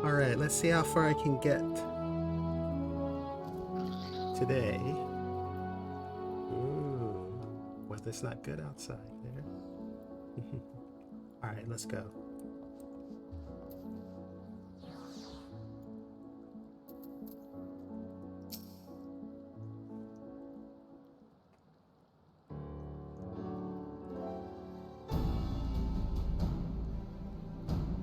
Alright, let's see how far I can get today. Ooh, weather's not good outside there. Alright, let's go.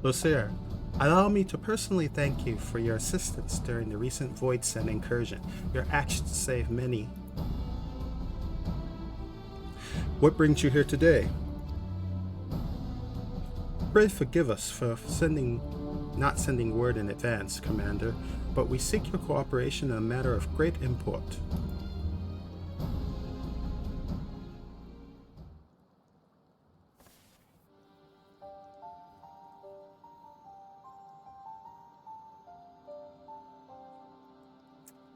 Lucere, allow me to personally thank you for your assistance during the recent Void Send incursion. Your actions saved many. What brings you here today? Pray forgive us for not sending word in advance, Commander, but we seek your cooperation in a matter of great import.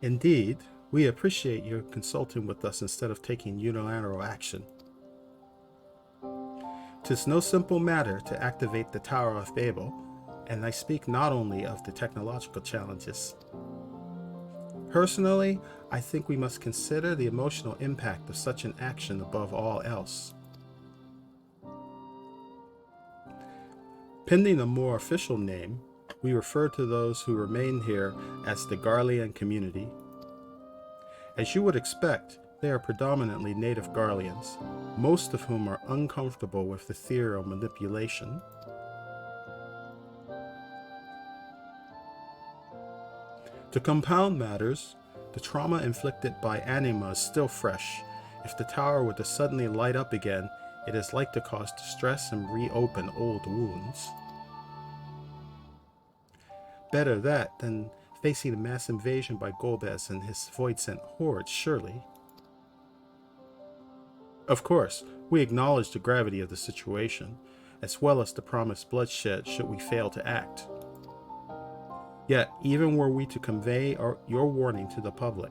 Indeed, we appreciate your consulting with us instead of taking unilateral action. 'Tis no simple matter to activate the Tower of Babel, and I speak not only of the technological challenges. Personally, I think we must consider the emotional impact of such an action above all else. Pending a more official name, we refer to those who remain here as the Garlean community. As you would expect, they are predominantly native Garleans, most of whom are uncomfortable with the theory of manipulation. To compound matters, the trauma inflicted by Anima is still fresh. If the tower were to suddenly light up again, it is like to cause distress and reopen old wounds. Better that than facing a mass invasion by Golbez and his void-sent hordes, surely. Of course, we acknowledge the gravity of the situation, as well as the promised bloodshed should we fail to act. Yet, even were we to convey your warning to the public,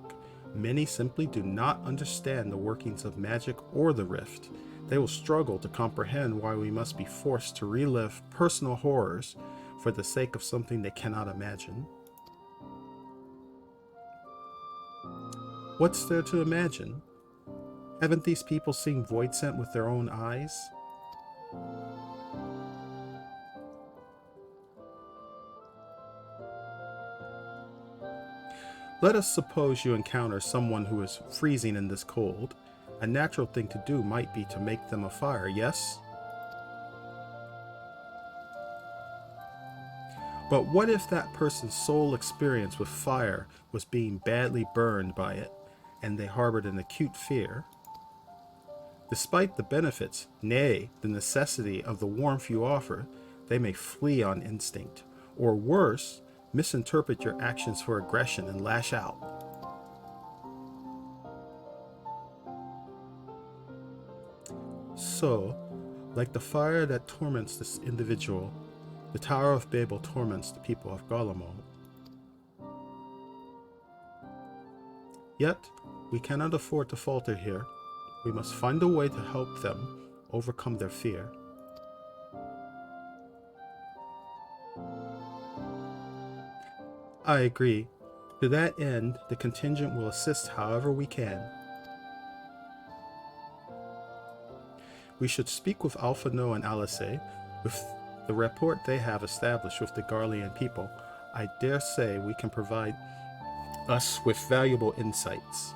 many simply do not understand the workings of magic or the rift. They will struggle to comprehend why we must be forced to relive personal horrors for the sake of something they cannot imagine. What's there to imagine? Haven't these people seen Voidsent with their own eyes? Let us suppose you encounter someone who is freezing in this cold. A natural thing to do might be to make them a fire, yes? But what if that person's sole experience with fire was being badly burned by it, and they harbored an acute fear? Despite the benefits, nay, the necessity of the warmth you offer, they may flee on instinct, or worse, misinterpret your actions for aggression and lash out. So, like the fire that torments this individual, the Tower of Babel torments the people of Garlemald. Yet, we cannot afford to falter here. We must find a way to help them overcome their fear. I agree. To that end, the contingent will assist however we can. We should speak with Alpha No and Alice. With the rapport they have established with the Garlean people, I dare say we can provide us with valuable insights.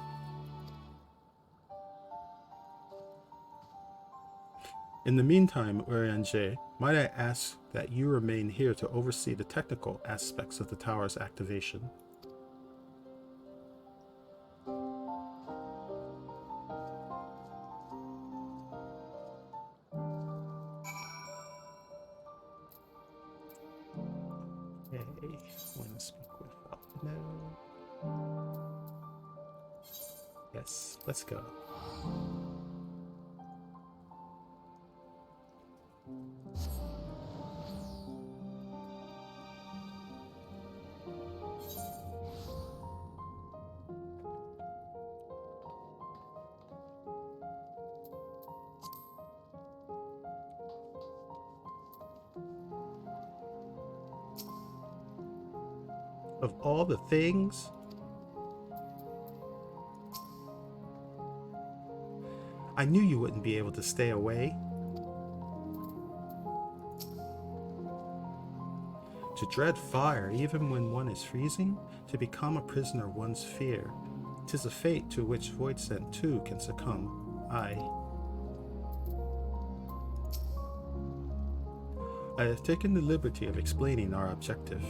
In the meantime, Urianger, might I ask that you remain here to oversee the technical aspects of the tower's activation? Okay, I want to speak with Alpino. Yes, let's go. Of all the things, I knew you wouldn't be able to stay away. To dread fire even when one is freezing, to become a prisoner one's fear, 'tis a fate to which Voidsent too can succumb. I have taken the liberty of explaining our objective.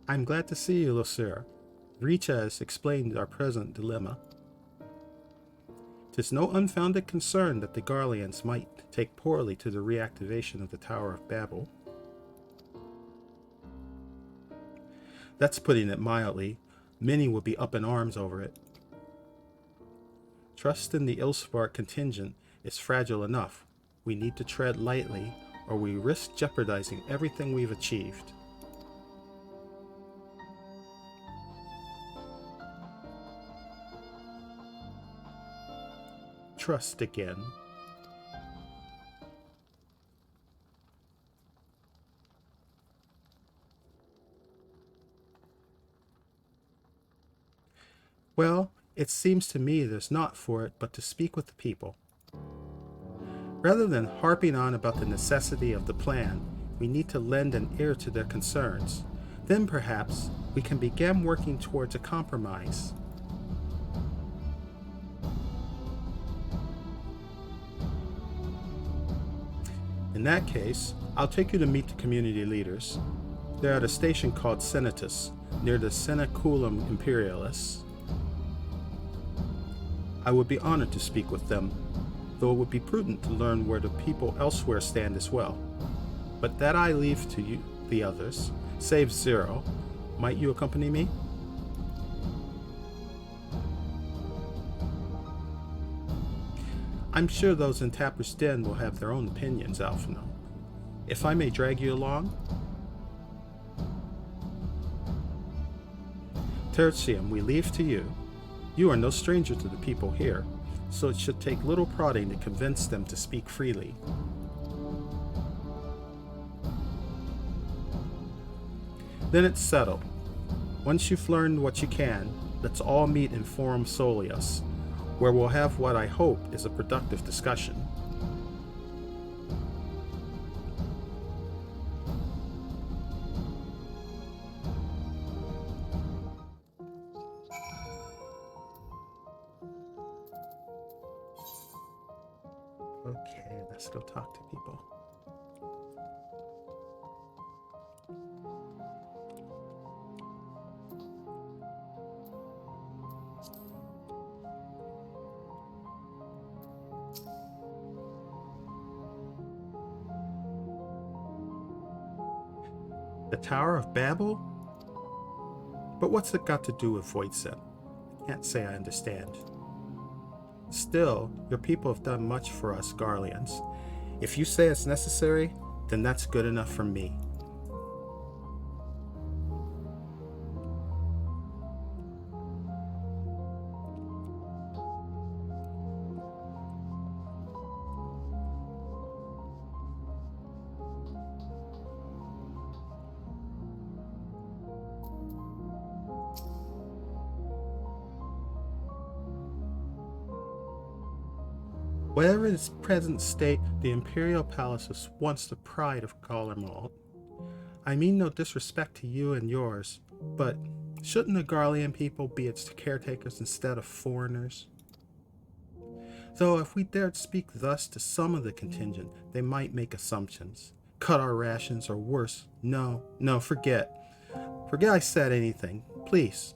I'm glad to see you, Lucera. Richa has explained our present dilemma. 'Tis no unfounded concern that the Garleans might take poorly to the reactivation of the Tower of Babel. That's putting it mildly. Many will be up in arms over it. Trust in the Ilspark contingent is fragile enough. We need to tread lightly, or we risk jeopardizing everything we've achieved. Trust again. Well, it seems to me there's naught for it but to speak with the people. Rather than harping on about the necessity of the plan, we need to lend an ear to their concerns. Then perhaps we can begin working towards a compromise. In that case, I'll take you to meet the community leaders. They're at a station called Senatus, near the Seneculum Imperialis. I would be honored to speak with them, though it would be prudent to learn where the people elsewhere stand as well. But that I leave to you, the others, save Zero. Might you accompany me? I'm sure those in Tapper's Den will have their own opinions, Alphino. If I may drag you along? Tertium, we leave to you. You are no stranger to the people here, so it should take little prodding to convince them to speak freely. Then it's settled. Once you've learned what you can, let's all meet in Forum Solius, where we'll have what I hope is a productive discussion. Okay, let's go talk to people. The Tower of Babel? But what's it got to do with Voidsent? I can't say I understand. Still, your people have done much for us Garleans. If you say it's necessary, then that's good enough for me. Whatever its present state, the Imperial Palace was once the pride of Garlemald. I mean no disrespect to you and yours, but shouldn't the Garlean people be its caretakers instead of foreigners? Though if we dared speak thus to some of the contingent, they might make assumptions. Cut our rations, or worse. No, forget. Forget I said anything, please.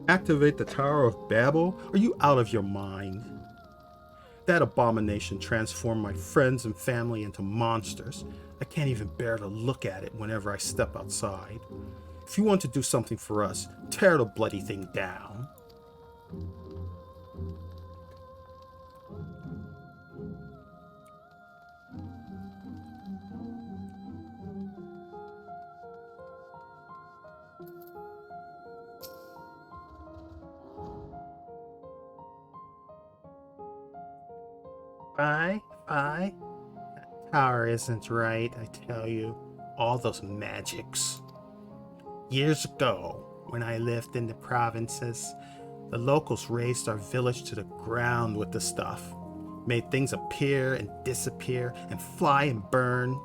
Activate the Tower of Babel? Are you out of your mind? That abomination transformed my friends and family into monsters. I can't even bear to look at it whenever I step outside. If you want to do something for us, tear the bloody thing down. Bye, bye. Tower isn't right, I tell you. All those magics. Years ago, when I lived in the provinces, the locals razed our village to the ground with the stuff. Made things appear and disappear and fly and burn.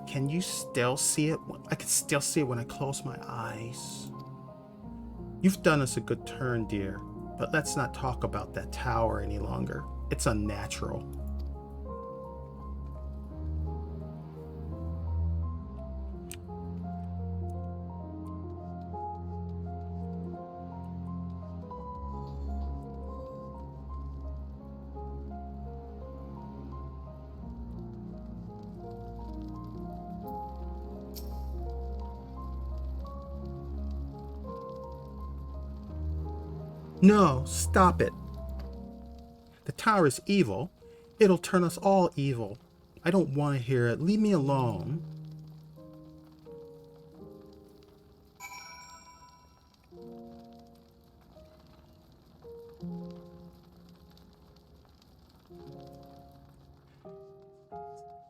Can you still see it? I can still see it when I close my eyes. You've done us a good turn, dear, but let's not talk about that tower any longer. It's unnatural. No, stop it. The tower is evil. It'll turn us all evil. I don't want to hear it. Leave me alone.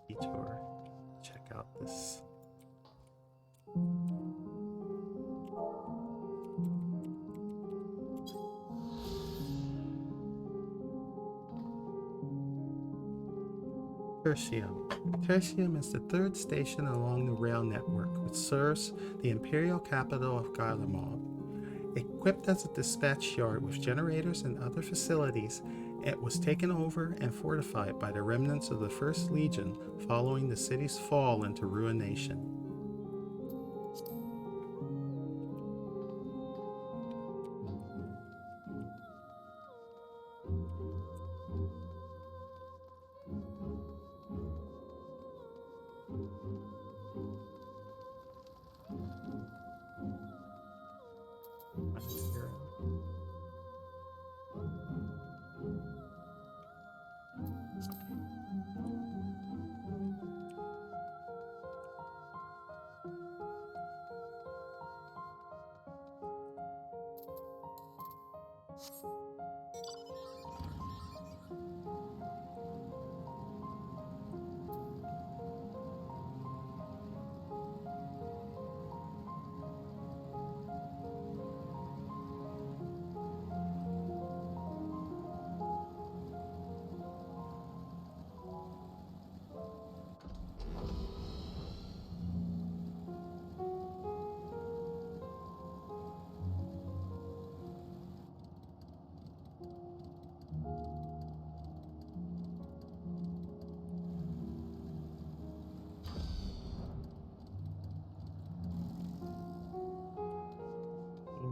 Detour. Check out this. Tertium. Tertium is the third station along the rail network, which serves the imperial capital of Garlemald. Equipped as a dispatch yard with generators and other facilities, it was taken over and fortified by the remnants of the First Legion following the city's fall into ruination.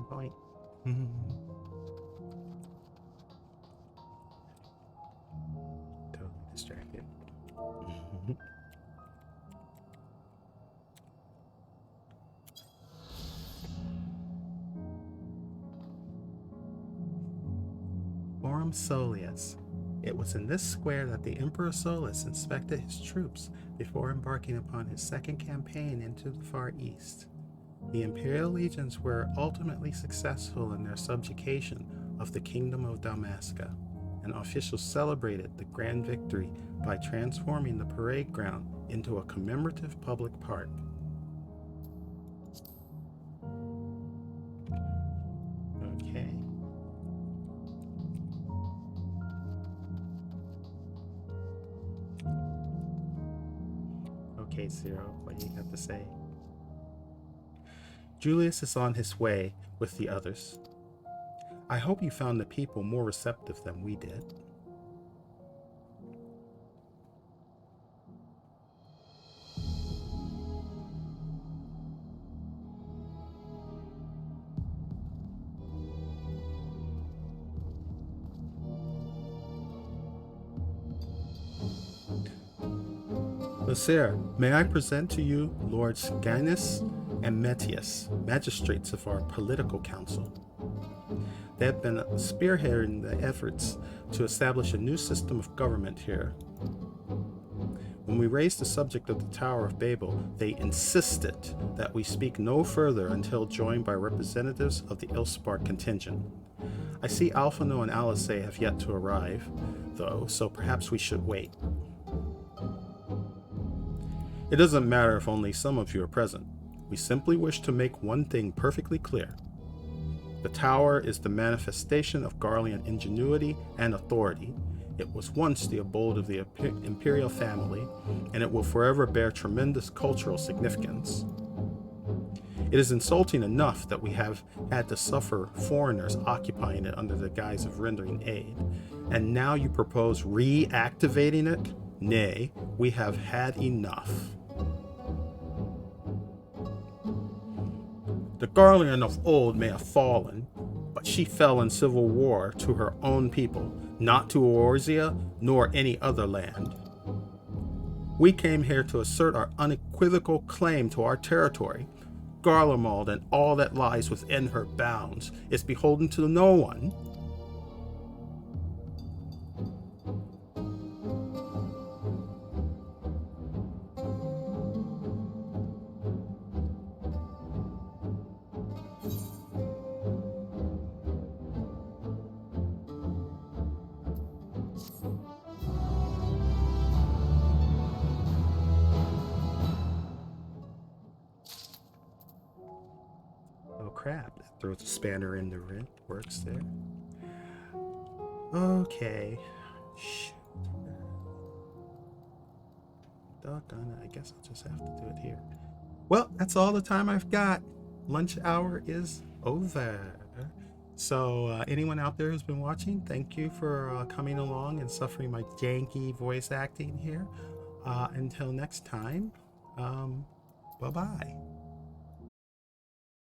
Point. Totally distracted. Forum Solius. It was in this square that the Emperor Solus inspected his troops before embarking upon his second campaign into the Far East. The Imperial legions were ultimately successful in their subjugation of the Kingdom of Dalmasca, and officials celebrated the grand victory by transforming the parade ground into a commemorative public park. Okay. Okay, Zero, what do you got to say? Julius is on his way with the others. I hope you found the people more receptive than we did. Sir, may I present to you Lords Gaius and Metius, magistrates of our political council. They have been spearheading the efforts to establish a new system of government here. When we raised the subject of the Tower of Babel, they insisted that we speak no further until joined by representatives of the Ilspar contingent. I see Alphino and Alice have yet to arrive, though, so perhaps we should wait. It doesn't matter if only some of you are present. We simply wish to make one thing perfectly clear. The tower is the manifestation of Garlean ingenuity and authority. It was once the abode of the imperial family, and it will forever bear tremendous cultural significance. It is insulting enough that we have had to suffer foreigners occupying it under the guise of rendering aid, and now you propose reactivating it? Nay, we have had enough. The Garlean of old may have fallen, but she fell in civil war to her own people, not to Orzia nor any other land. We came here to assert our unequivocal claim to our territory. Garlemald and all that lies within her bounds is beholden to no one. Oh crap, that throws a spanner in the works there. Okay. Shoot. Doggone it, I guess I'll just have to do it here. Well, that's all the time I've got. Lunch hour is over. So anyone out there who's been watching, thank you for coming along and suffering my janky voice acting here. Until next time, bye-bye.